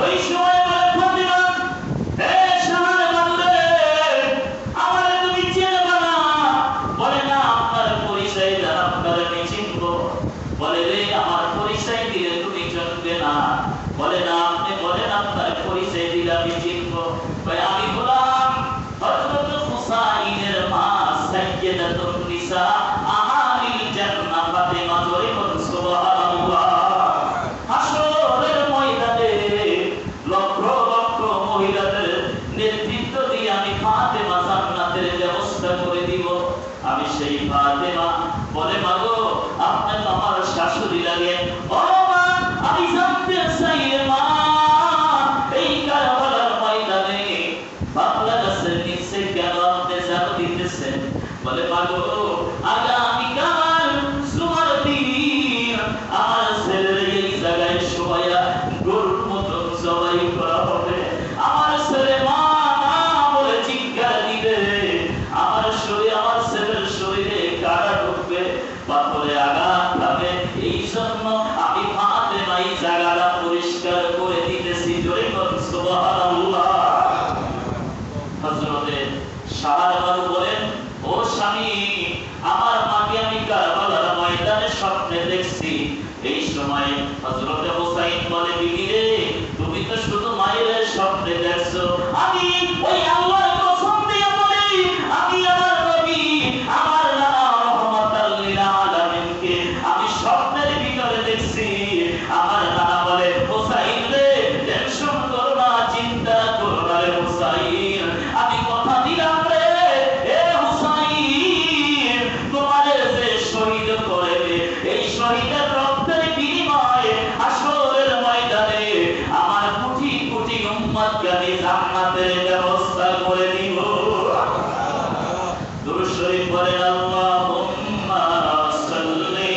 ওই সময় বলে ফাতিমা, হে শাহর বানুরে, আমারে তুমি চিনবা না? বলে না, আপনার পরিচয় দেন, আপনার আমি চিনব। বলে রে, আমার পরিচয় দিলে তুমি জানবে না। বলে না, আপনি বলেন আপনার পরিচয় দিলে আমি চিনব। ভাই আমি গোলাম হযরত হুসাইনের মা সাইয়্যিদাতুন নিসা আহালিল জান্নাহ ফাতিমা জোরে বলুন সুবহানাল্লাহ। হাসরের ময়দানে লক্ষ লক্ষ মহিলাদের নেতৃত্ব দিয়ে আমি ফাতিমা জান্নাতের ব্যবস্থা করে দিব। আমি সেই ফাতিমা। বলে মাগো, আপনি তো আমার শাশুড়ি লাগে। ও মা, আমি জানতে চাই মা, এই কারবালার ময়দানে বাবলা গাছের নিচে কেন আপনি জানো দিতেছেন? বলে মাগো, আগামীকাল জুমার দিন আমার ছেলের এই জায়গায় শোয়া গরুর মতো জবাই করা হবে। আমার ছেলে মা বলে চিৎকার দিবে, আমার ছেলের শরীরে কাটা ঢুকবে, পাথরে আঘাত হবে। এই জন্য আমি ফাতিমা এই জায়গাটা পরিষ্কার করে দিতেছি। জোরে বলুন সুবহানাল্লাহ। হযরতে শাহর বানু বলেন, ও স্বামী, আমার মাকে আমি কারবালার ময়দানে স্বপ্নে দেখছি। এই সময় হযরতে হুসাইন বলে, বিবি রে, তুমি তো শুধু মায়ের স্বপ্নে দেখছো, আমি ওই আল্লাহর কসম দিয়ে বলি, আমি আমার নবী, আমার নানা রহমাতাল লিল আলামিনকে আমি স্বপ্নের ভিতরে দেখছি। আমার নানা বলে, হুসাইন রে, টেনশন করো না, চিন্তা করো না রে হুসাইন, আমি কথা দিলাম রে, এ হুসাইন, তোমারে যে শহীদ করবে, এই শহীদের রক্তের বিনিময়ে হাসরের ময়দানে আমার কোটি কোটি উম্মতকে আমি জান্নাতের ব্যবস্থা করে দিব। দুরূদ শরীফ পড়েন, আল্লাহুম্মা সাল্লি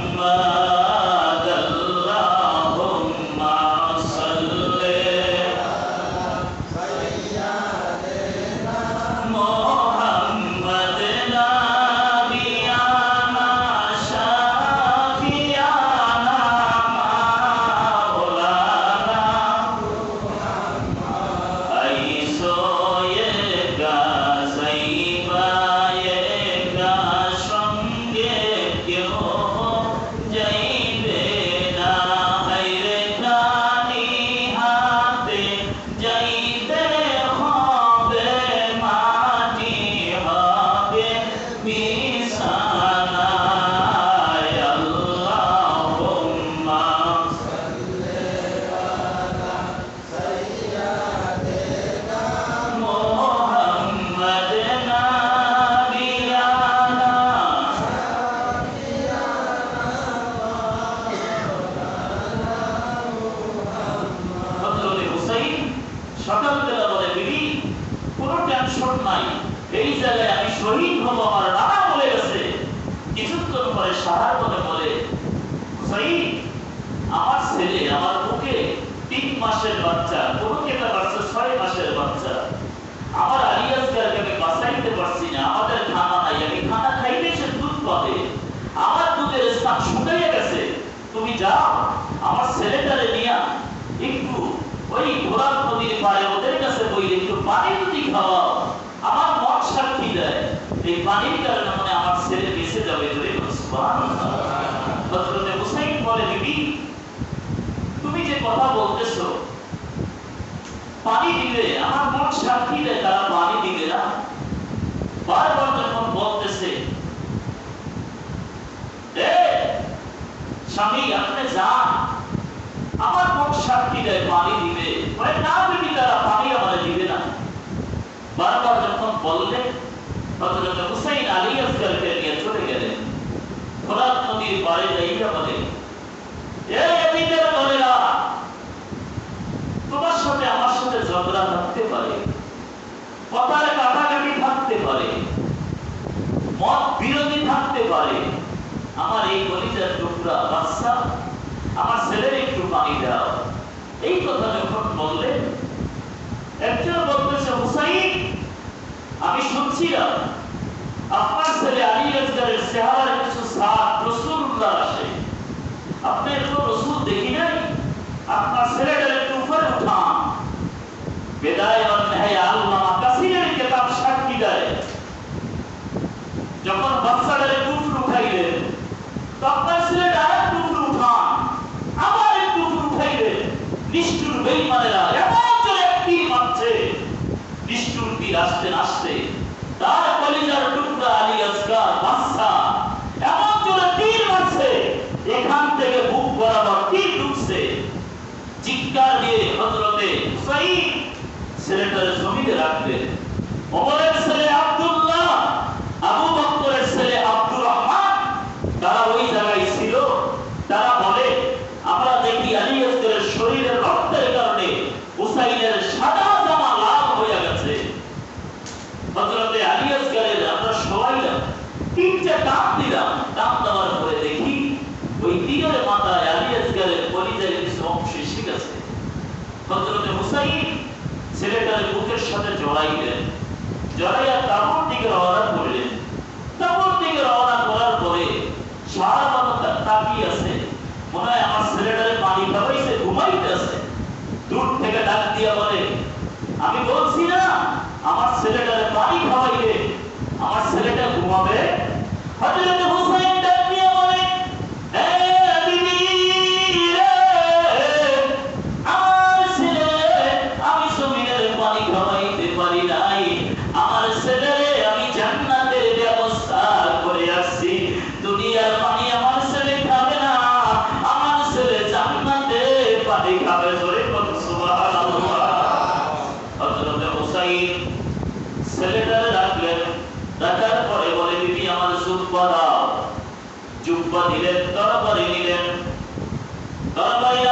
মুহাম্মাদ, আল্লাহুম্মা সাল্লি মুহাম্মাদ নাবিয়ানা শাফিয়ানা মাওলানা আইসো একা সাইবা একা সঙ্গে কেউ যাইবে না, হায়রে খালি হাতে যাইতে হবে, মাটি হবে বিছানা। আল্লাহুম্মা মুহাম্মাদ নাবিয়ানা। হযরতে হুসাইন সকালবেলা বলে, বিবি, কোনো টেনশন নাই, এই জায়গায় আমি শহীদ হব, আমার নানা বলে গেছে। কিছুক্ষণ পরে শাহর বলে, হুসাইন, আমার ছেলে আমার বুকে 3 মাসের বাচ্চা, কোনো কেটে পারছে 6 মাসের বাচ্চা, আমার আলিয়াসগারকে আমি বাঁচাইতে পারছি না, আমাদের খানা নাই, আমি খানা খাইলে সে দুধ পাবে, আমার দুধের স্থান শুকাইয়া গেছে, তুমি যাও আমার ছেলেটারে নিয়া একটু ওই ঘোড়ার নদীর পাড়ে ওদের কাছে বইলে একটু পানি যদি খাওয়াও, আমার মন সাক্ষী দেয়, এই পানির কারণে মানে আমার ছেলে বেঁচে যাবে। সুবহানাল্লাহ। হযরতে হুসাইন বলে, বিবি, তুমি যে কথা বলতেছো পানি দিবে, আমার মন সাক্ষী দেয় তারা পানি দিবে না। বারবার যখন বলতেছে, স্বামী আপনি যান, আমার মন সাক্ষী দেয় পানি দিবে, না বিবি, তারা পানি আমাদের দিবে না। বারবার যখন বললেন, হযরত হুসাইন আলিয়াসগারকে নিয়ে চলে গেলেন। ফোরাত নদীর পাড়ে যাইয়া বলে, তোমার সাথে আমার সাথে ঝগড়া থাকতে পারে, কথার কাটাকাটি থাকতে পারে, মত বিরোধী থাকতে পারে, আমার এই কলিজার টুকরা বাচ্চা, আমার ছেলের একটু পানি দাও। এই কথা যখন বললেন, একজন বলতেছে, হুসাইন, আমি শুনছিলাম আপনার ছেলে আলী আসগরের চেহারার কিছু সাপ রাসূলুল্লাহ আসে, আপনি তো রাসূল দেখি নাই, আপনার ছেলেটার একটু উপরে উঠান। বিদায় और नहया আল্লামা কাসিরের কিতাব সাক্ষী দেয়, যখন বাচ্চাটার কুফর উঠাইলেন, তো আপনার ছেলেটা একটু উপরে উঠান, আবার একটু উপরে উঠাইলেন। নিষ্ঠুর বেঈমানেরা এমন জোরে তীর মারছে, নিষ্ঠুর তীর আসতে আসতে তার কলিজার টুকরা আলী আসগার বাচ্চা এমন জোরে তীর মারছে, এখান থেকে বুক বরাবর তীর ঢুকছে। চিৎকার দিয়ে হযরতে হুসাইন ছেলেটার জমিতে রাখলেন। ওমরের ছেলে আব্দুল্লাহ, আবু বকরের ছেলে আব্দুর রহমান তারা ওই জায়গায় ছিল। তারা বলে, আমরা দেখি আলী আসগরের শরীরের রক্তের কারণে হুসাইনের সাদা জামা লাল হয়ে গেছে। হযরতে আলী আসগরের আমরা সবাই তিনটা টান দিলাম, টান দেওয়ার পরে দেখি ওই তীরের মাথায় আলী আসগরের কলিজার কিছু অংশ এসে গেছে। হযরতে হুসাইন ছেলেটার বুকের সাথে জড়াইলেন, জড়াইয়া তাবুর দিকে রওনা করলেন। তাবুর দিকে রওনা করার পরে সারা মতো তাকিয়ে আছে, মনে হয় আমার ছেলেটারে পানি খাওয়াইছে, ঘুমাইতেছে। দূর থেকে ডাক দিয়া বলে, আমি বলছি না আমার ছেলেটারে পানি খাওয়াইলে আমার ছেলেটা ঘুমাবে। হযরতে হুসাইন ডাক দিয়া বলে, এ বিবি রে, আমার ছেলে আমি জমিনের পানি খাওয়াইতে পারি নাই, আমার ছেলেরে আমি জান্নাতের ব্যবস্থা করে আসছি। দুনিয়ার পানি আমার ছেলে খাবে না, আমার ছেলে জান্নাতে পানি খাবে। জোরে বলুন সুবহানাল্লাহ। হযরতে হুসাইন ছেলেটারে রাখলেন, রাখার পরে বলে, বিবি আমার জুব্বা দাও। জুব্বা দিলেন, তরবারি নিলেন, তরবারি